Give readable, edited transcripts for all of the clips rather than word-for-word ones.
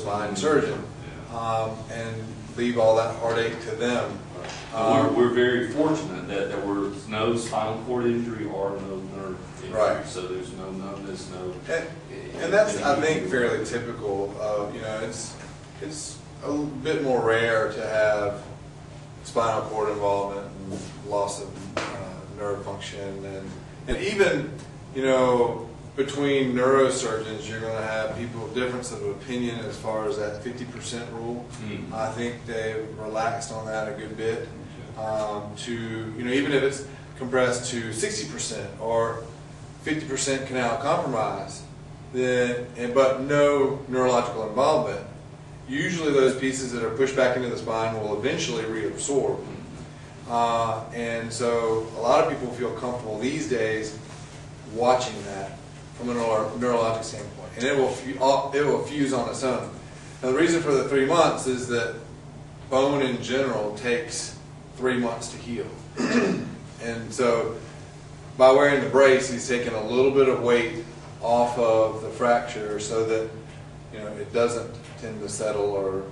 neurospine surgeon, and leave all that heartache to them. We're very fortunate that there was no spinal cord injury or no nerve injury. Right. So there's no numbness, no. And that's, I think, fairly typical of, it's a bit more rare to have spinal cord involvement and loss of nerve function, and even, between neurosurgeons, you're going to have people of difference of opinion as far as that 50% rule. Mm-hmm. I think they've relaxed on that a good bit. To even if it's compressed to 60% or 50% canal compromise, but no neurological involvement, usually those pieces that are pushed back into the spine will eventually reabsorb. And so a lot of people feel comfortable these days watching that from a neurologic standpoint, and it will fuse on its own. Now the reason for the 3 months is that bone in general takes 3 months to heal. And so by wearing the brace, he's taking a little bit of weight off of the fracture so that it doesn't tend to settle or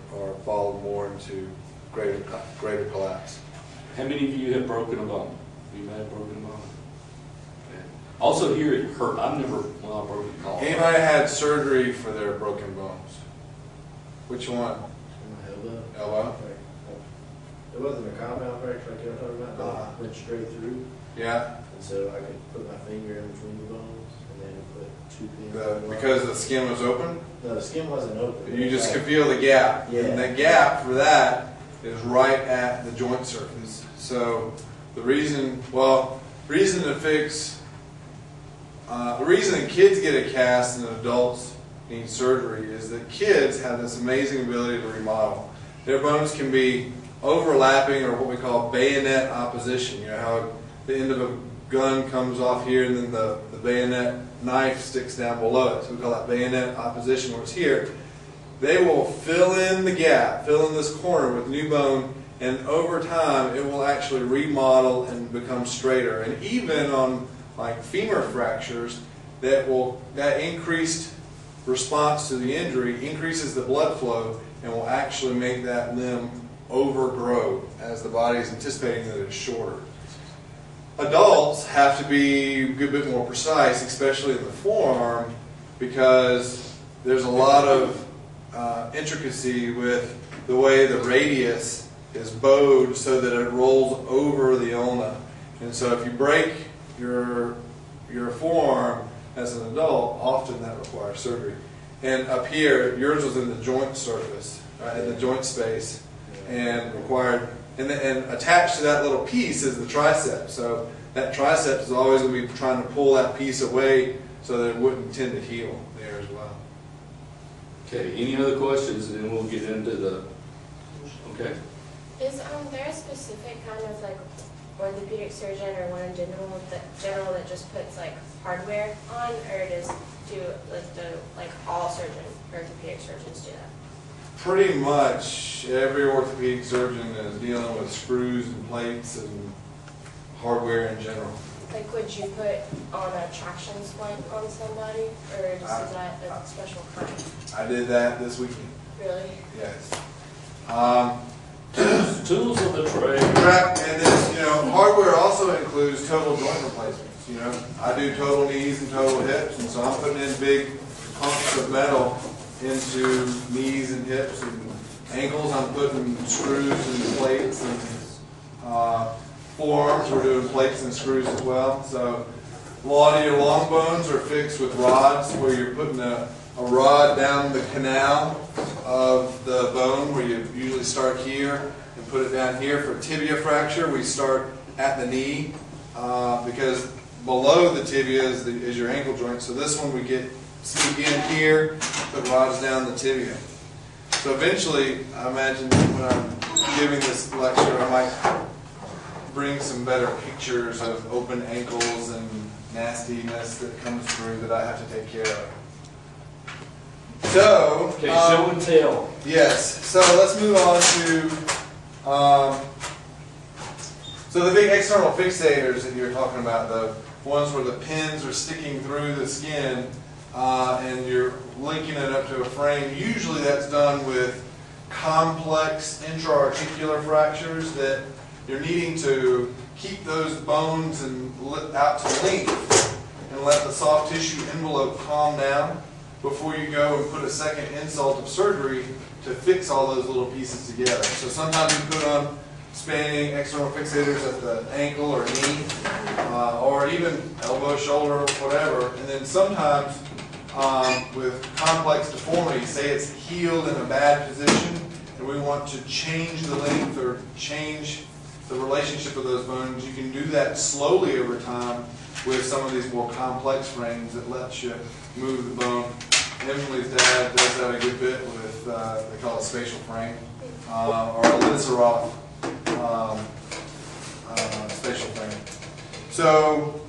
fall more into greater collapse. How many of you have broken a bone? You may have broken a bone. Okay. Also here it hurt. I've never, well, I broke a call. Anybody had surgery for their broken bones? Which one? My elbow. Elbow? It wasn't a compound fracture like you're talking about, but it went straight through. Yeah. And so I could put my finger in between the bones and then put 2 pins. Because the skin was open? No, the skin wasn't open. You just could feel the gap. Yeah. And the gap for that is right at the joint surface. So the reason to fix, the reason that kids get a cast and adults need surgery is that kids have this amazing ability to remodel. Their bones can be overlapping, or what we call bayonet opposition. You know how the end of a gun comes off here and then the bayonet knife sticks down below it. So we call that bayonet opposition, where it's here. They will fill in the gap, fill in this corner with new bone, and over time it will actually remodel and become straighter. And even on like femur fractures, that increased response to the injury increases the blood flow and will actually make that limb overgrow as the body is anticipating that it's shorter. Adults have to be a good bit more precise, especially in the forearm, because there's a lot of intricacy with the way the radius is bowed so that it rolls over the ulna. And so if you break your forearm as an adult, often that requires surgery. And up here, yours was in the joint surface, right, in the joint space, and required, and attached to that little piece is the tricep. So that tricep is always going to be trying to pull that piece away so that it wouldn't tend to heal there as well. Okay, any other questions, and then we'll get into the, okay. Is there a specific kind of like orthopedic surgeon or one in general that just puts like hardware on, or does all orthopedic surgeons do that? Pretty much every orthopedic surgeon is dealing with screws and plates and hardware in general. Like, would you put on a traction splint on somebody, or is that a special kind? I did that this weekend. Really? Yes. Tools of the trade. And this, hardware also includes total joint replacements. I do total knees and total hips, and so I'm putting in big hunks of metal into knees and hips and ankles. I'm putting screws and plates, and forearms we're doing plates and screws as well. So a lot of your long bones are fixed with rods, where you're putting a rod down the canal of the bone, where you usually start here and put it down here. For tibia fracture, we start at the knee, because below the tibia is your ankle joint. So this one we sneak in here, put rods down the tibia. So eventually, I imagine when I'm giving this lecture, I might bring some better pictures of open ankles and nastiness that comes through that I have to take care of. So, okay, show and tell. Yes. So let's move on to so the big external fixators that you were talking about, the ones where the pins are sticking through the skin. and you're linking it up to a frame. Usually that's done with complex intra-articular fractures that you're needing to keep those bones and out to length and let the soft tissue envelope calm down before you go and put a second insult of surgery to fix all those little pieces together. So sometimes you put on spanning external fixators at the ankle or knee, or even elbow, shoulder, whatever. And then sometimes with complex deformity, say it's healed in a bad position, and we want to change the length or change the relationship of those bones, you can do that slowly over time with some of these more complex frames that let you move the bone. Emily's dad does that a good bit with, they call it a spatial frame, or a Lizaroff spatial frame. So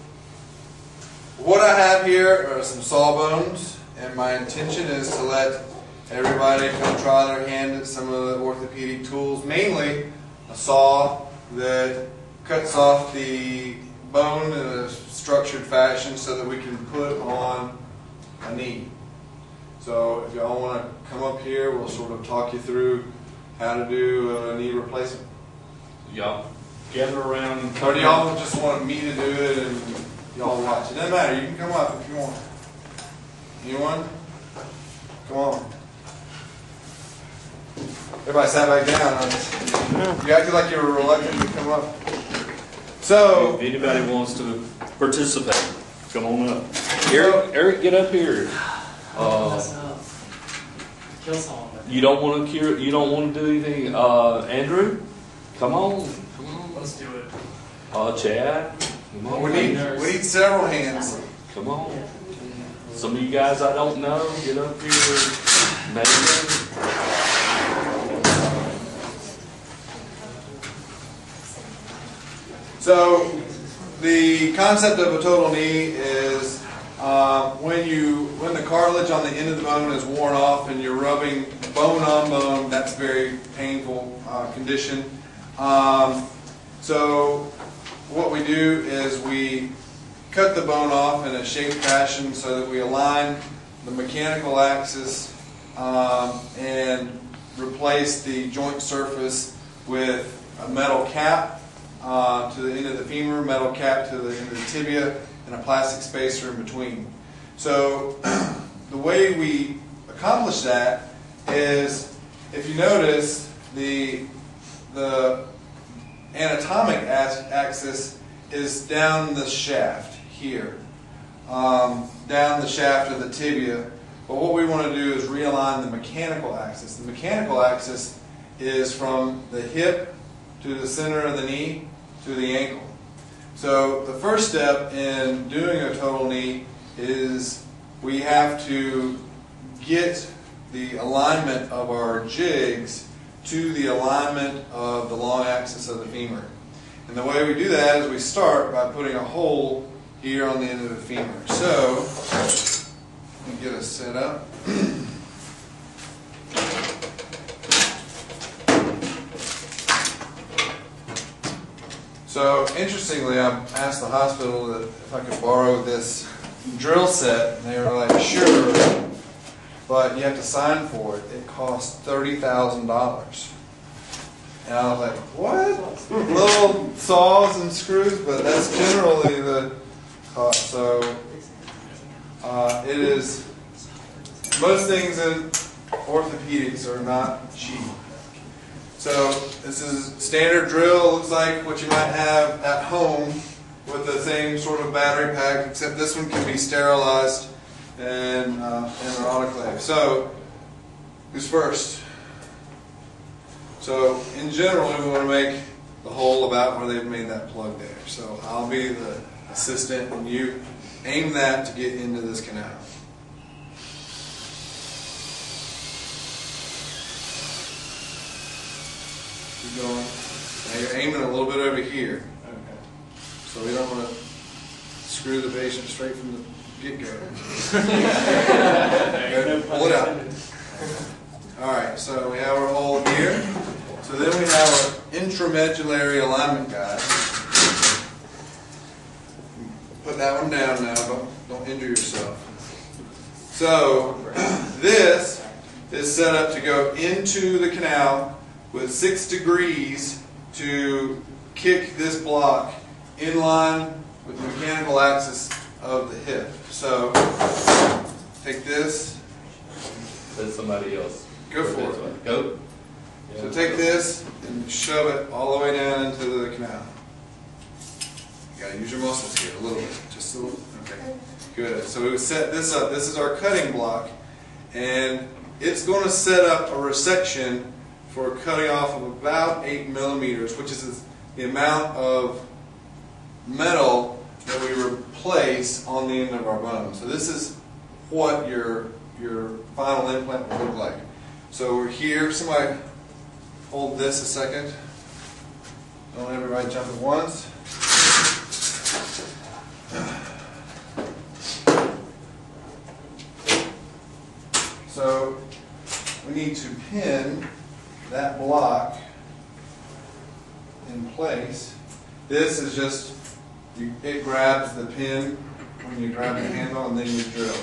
what I have here are some sawbones, and my intention is to let everybody come try their hand at some of the orthopedic tools, mainly a saw that cuts off the bone in a structured fashion so that we can put on a knee. So if y'all want to come up here, we'll sort of talk you through how to do a knee replacement. Y'all gather around. Or do y'all just want me to do it and y'all watch? It doesn't matter. You can come up if you want. Anyone? Come on. Everybody sat back down. You acted like you were reluctant to come up. So, if anybody wants to participate, come on up. Eric, get up here. Kill someone. You don't want to cure. You don't want to do anything. Andrew, come on. Let's do it. Chad, come on. we need several hands. Come on. Some of you guys I don't know, get up here. Maybe. So the concept of a total knee is when the cartilage on the end of the bone is worn off and you're rubbing bone on bone, that's a very painful condition. So what we do is we cut the bone off in a shaped fashion so that we align the mechanical axis and replace the joint surface with a metal cap to the end of the femur, metal cap to the end of the tibia, and a plastic spacer in between. So the way we accomplish that is, if you notice, the anatomic axis is down the shaft here, down the shaft of the tibia. But what we want to do is realign the mechanical axis. The mechanical axis is from the hip to the center of the knee to the ankle. So the first step in doing a total knee is we have to get the alignment of our jigs to the alignment of the long axis of the femur. And the way we do that is we start by putting a hole here on the end of the femur. So let me get us set up. So interestingly, I asked the hospital that if I could borrow this drill set, and they were like, sure, but you have to sign for it. It costs $30,000. And I was like, what? Little saws and screws, but that's generally the cost. So it is, most things in orthopedics are not cheap. So this is standard drill. It looks like what you might have at home with the same sort of battery pack, except this one can be sterilized and in an autoclave. So who's first? So in general, we want to make the hole about where they've made that plug there. So I'll be the assistant, and you aim that to get into this canal. Keep going. Now you're aiming a little bit over here. Okay. So we don't want to screw the patient straight from the get-go. Pull it out. Alright, so we have our hole here. So then we have our intramedullary alignment guide. Put that one down now, don't injure yourself. So this is set up to go into the canal with 6 degrees to kick this block in line with the mechanical axis of the hip. So take this. Let somebody else. Go for it. Go. So take this and shove it all the way down into the canal. You gotta use your muscles here a little bit, just a little. Okay, good. So we set this up. This is our cutting block, and it's going to set up a resection for cutting off of about 8 millimeters, which is the amount of metal that we replace on the end of our bone. So this is what your final implant will look like. So we're here. Somebody hold this a second. Don't everybody jump at once. So we need to pin that block in place. This is just, it grabs the pin when you grab the handle and then you drill.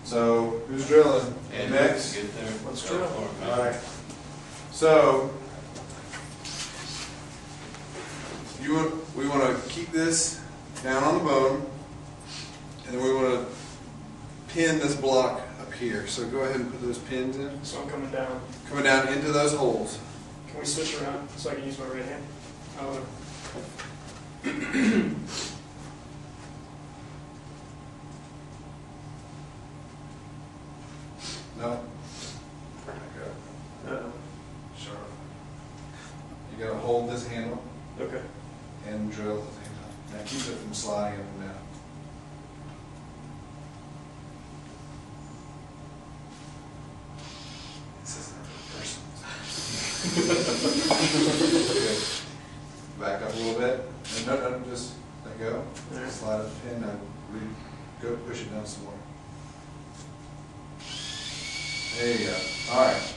So who's drilling? And next? get there. Let's drill. All right. So we want to keep this down on the bone, and then we want to pin this block up here. So go ahead and put those pins in. So I'm coming down. Coming down into those holes. Can we switch around so I can use my right hand? Oh, No. uh-oh. Sure. You gotta hold this handle Okay. and drill at the same time. That keeps it from sliding up and down. This isn't a personal. Okay. Back up a little bit. No, just let go. All right. Slide up the pin and go push it down some more. There you go. All right.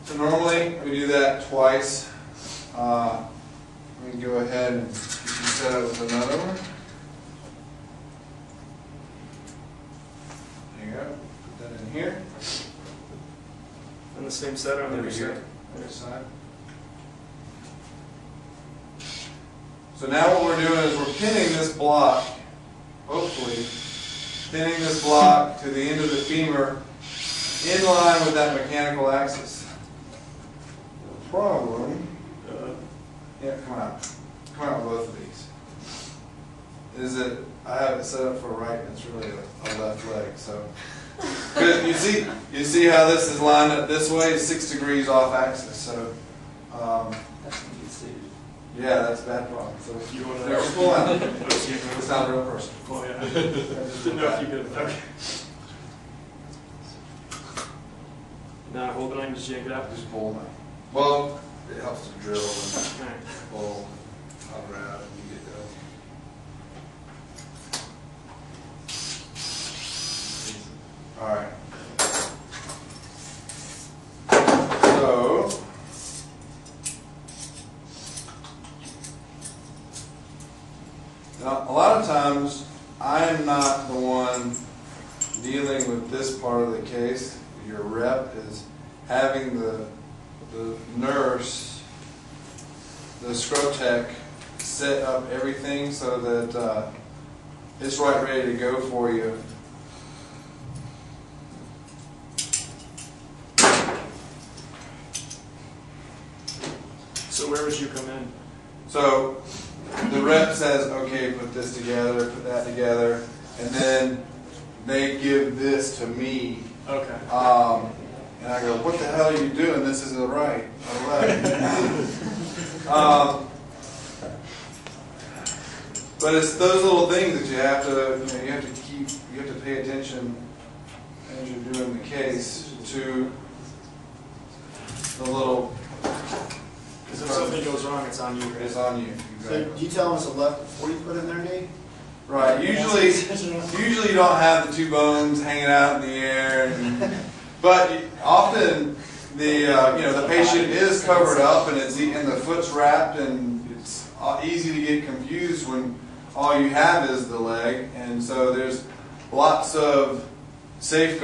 So normally we do that twice. We can go ahead and set it with another one. There you go. Put that in here. On the same side or on the other Over here. side? Other side. So now what we're doing is we're pinning this block, hopefully, pinning this block to the end of the femur in line with that mechanical axis. The problem, yeah, come out with both of these, is that I have it set up for right and it's really a left leg. So, because you see how this is lined up this way, it's 6 degrees off axis. So, yeah, that's a bad problem. So You want to never pull out. Oh, so you can- It's not a real person. Oh, yeah. Didn't know if you could. Okay. Now hold it on, just yank it out. Just pull them out. Well, it helps to drill and All right. pull around and you get those. All right. So, now a lot of times I am not the one dealing with this part of the case. Your rep is having the nurse, the scrub tech, set up everything so that it's right ready to go for you. So where would you come in? So the rep says, okay, put this together, put that together, and then they give this to me. Okay. And I go, what the hell are you doing? This isn't right. Or left. But it's those little things that you have to pay attention as you're doing the case to the little. Because if something goes wrong, it's on you, right? It's on you. So Exactly. do you tell them it's a left before you put it in their knee? Right. Usually you don't have the two bones hanging out in the air, but often the patient is covered up and and the foot's wrapped, and it's easy to get confused when all you have is the leg, and so there's lots of safeguard